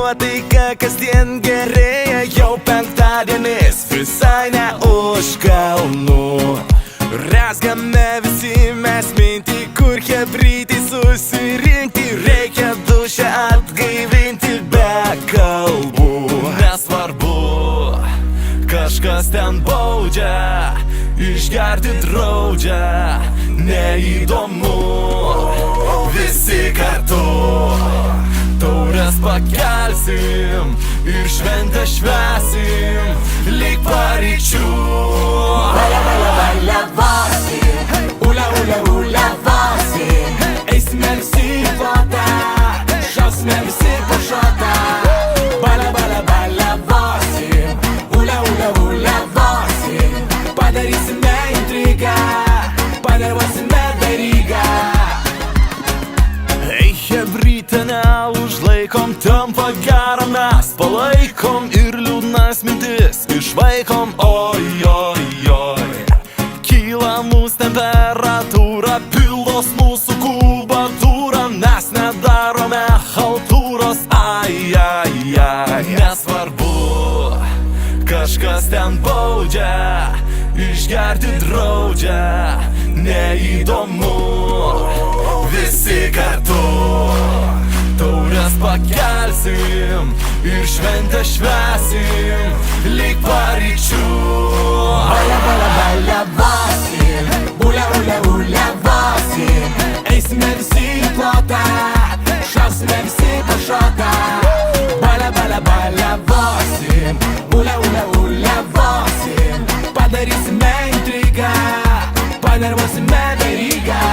nuotaika kasdien gerėja, jau penktadienis visai ne už kalnų. Rezgame visi mes mintį, kur chebrytai susirinkti, reikia dušę atgaivinti be kalbų. Nesvarbu, kažkas ten baudžia, išgerti draudžia, neįdomu. Visi kartu taures pakelsim ir šventę švęsim lyg paryčių. Valia, valia, valia, vasim, ula, ula, ula, vasim. Eisime visi į plotą, šausime visi po šotą. Valia, valia, valia, vasim, ula, ula, ula, vasim. Padarysime intrigą, panervuosime verygą. Ei, chebryte, neužlaikom, tampa gera, mes palaikom ir liūdnas mintis išvaikom. Oi, oi, oi, kyla mūsų temperatūra, pildos mūsų kubatūra, mes nedarome haltūros. Ai, ai, ai, nesvarbu, kažkas ten baudžia, išgerti draudžia, neįdomu. Visi kartu taures pakelsim ir šventę švęsim lyg paryčių. Valia, valia, valia, vasim, ula, ula, ula, vasim. Eisime visi į plotą, šausime visi po šotą. Valia, valia, valia, vasim, ula, ula, ula, vasim. Padarysime intrigą, panervuosime verygą.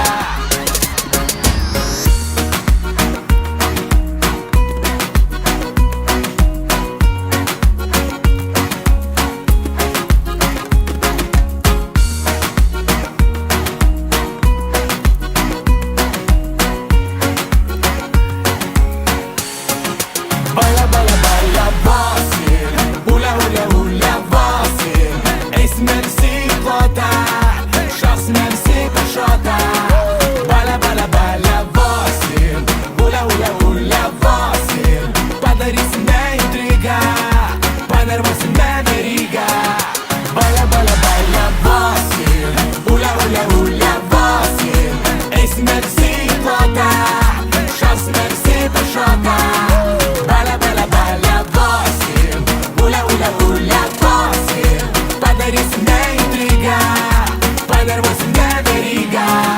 Valia, valia, valia, vasim, ula, ula, ula, vasim. Eisime visi į plotą, šausime visi po šotą. Valia, valia, valia, vasim, ula, ula, ula, vasim. Padarysime intrigą, panervuosime verygą. Valia, valia, valia, vasim, ula, ula, ula, vasim. Eisime visi į plotą, šausime visi po šotą. Valia, valia, valia, vasim, ula, ula, ula, vasim. Padarysime intrigą, panervuosime verygą.